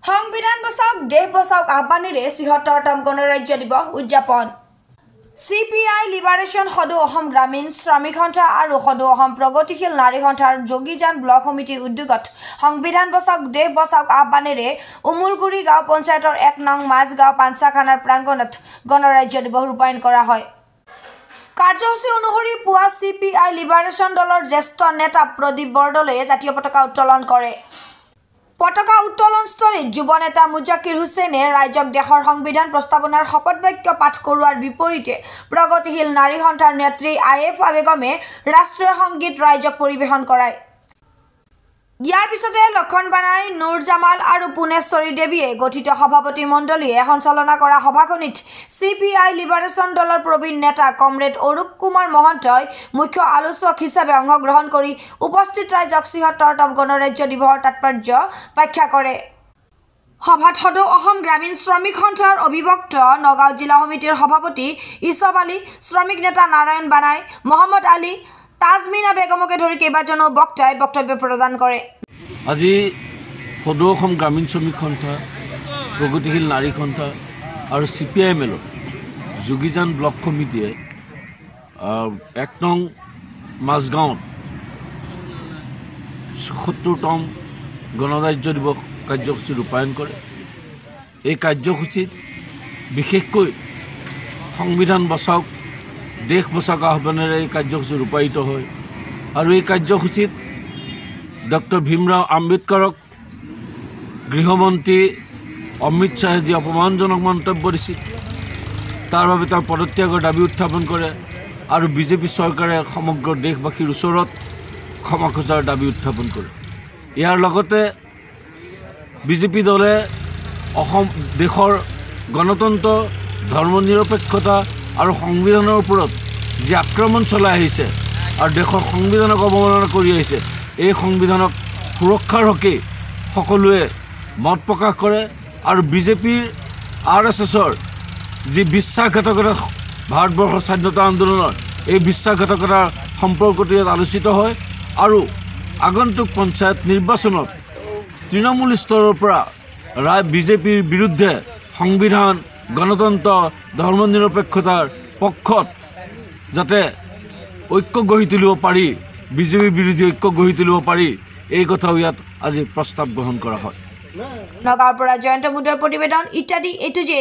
সংবিধান বচাওক দেশ বচাওক আহ্বানেৰে ৭৬তম গণৰাজ্য দিৱস উদযাপন CPI লিবাৰেশ্যন সদৌ অসম গ্ৰামীণ শ্ৰমিক সন্থা আৰু সদৌ অসম প্ৰগতিশীল নাৰী সন্থাৰ যোগীজান ব্লক সমিতিৰ উদ্যোগত সংবিধান বচাওক দেশ বচাওক আহ্বানেৰে উমুলগুৰি গাঁও পঞ্চায়তৰ ১ নং মাজগাঁও পাঞ্চাখানাৰ প্ৰাংগণত গণৰাজ্য দিৱস ৰূপায়ণ কৰা হয়। কাৰ্যসূচী অনুসৰি পুৱা CPI লিবাৰেশ্যন দলৰ জ্যেষ্ঠ নেতা প্ৰদীপ বৰদলৈয়ে জাতীয় পতাকা উত্তোলন কৰে। পতাকা উত্তোলনস্থলীত যুৱ নেতা মুজাকিৰ হুছেইনে ৰাজ্যক দেশৰ সংবিধান প্ৰস্তাৱনাৰ শপত বাক্য পাঠ কৰোৱাৰ বিপৰীতে প্ৰগতিশীল নাৰী সন্থাৰ নেত্ৰী আয়েফা বেগমে ৰাষ্ট্ৰীয় সংগীত ৰাজ্যক পৰিৱেশন কৰায়। ইয়াৰ পিছতে লক্ষণ বানাই নুৰ জামাল আৰু পুনেশ্বৰী দেৱীয়ে গঠিত সভাপতি মণ্ডলীয়ে সঞ্চালনা কৰা সভাখনিত CPI লিবাৰেশ্যন দলৰ প্ৰবীণ নেতা কমৰেড অৰূপ কুমাৰ মহন্তই মুখ্য আলোচক হিচাপে অংশগ্ৰহণ কৰি উপস্থিত ৰাইজক ৭৬তম গণৰাজ্য দিৱসৰ তাৎপৰ্য ব্যাখ্যা কৰে। সভাত সদৌ অসম গ্ৰামীণ শ্ৰমিক সন্থাৰ অবিভক্ত নগাঁও জিলা সমিতিৰ সভাপতি ইছব আলী, শ্ৰমিক নেতা নাৰায়ণ বানাই, মহম্মদ আলী, তাজমিনা বেগমকে ধৰি কেইবাজনো বক্তাই বক্তব্য প্ৰদান কৰে। আজি সদৌ অসম গ্ৰামীণ শ্ৰমিক সন্থা, প্ৰগতিশীল নাৰী সন্থা আৰু CPIML যোগীজান ব্লক সমিতিয়ে ১ নং মাজগাঁৱত ৭৬তম গণৰাজ্য দিৱস কাৰ্যসূচী ৰূপায়ণ কৰে। এই কাৰ্যসূচীত বিশেষকৈ সংবিধান বচাওক দেশ বচাওক আহ্বানেৰে এই কাৰ্যসূচী ৰূপায়িত হয় আৰু এই কাৰ্যসূচীত ডক্টৰ ভীমৰাও আম্বেদকাৰক গৃহমন্ত্ৰী অমিত শ্বাহে যি অপমানজনক মন্তব্য দিছিল তাৰ বাবে তাৰ পদত্যাগৰ দাবী উত্থাপন কৰে আৰু বিজেপি চৰকাৰে সমগ্ৰ দেশবাসীৰ ওচৰত ক্ষমা খোজাৰ দাবী উত্থাপন কৰে। ইয়াৰ লগতে বিজেপি দলে অসম দেশৰ গণতন্ত্ৰ, ধৰ্মনিৰপেক্ষতা আৰু সংবিধানৰ ওপৰত যি আক্ৰমণ চলাই আহিছে আৰু দেশৰ সংবিধানক অৱমাননা কৰি আহিছে, এই সংবিধানক সুৰক্ষাৰ হকে সকলোৱে মত প্ৰকাশ কৰে আৰু বিজেপিৰ RSSৰ যি বিশ্বাসঘাতকতা ভাৰতবৰ্ষৰ স্বাধীনতা আন্দোলনৰ এই বিশ্বাসঘাতকতাৰ সম্পৰ্কটো ইয়াত আলোচিত হয় আৰু আগন্তুক পঞ্চায়ত নিৰ্বাচনত তৃণমূল স্তৰৰ পৰা বিজেপিৰ বিৰুদ্ধে সংবিধান, গণতন্ত্ৰ, ধৰ্মনিৰপেক্ষতাৰ পক্ষত যাতে ঐক্য গঢ়ি তুলিব পাৰি, বিজেপি বিৰোধী ঐক্য গঢ়ি তুলিব পাৰি, এই কথাও ইয়াত আজি প্ৰস্তাৱ গ্ৰহণ কৰা হয়। নগাঁৱৰ পৰা জয়ন্ত মুদৰ প্ৰতিবেদন ইত্যাদি A to Z।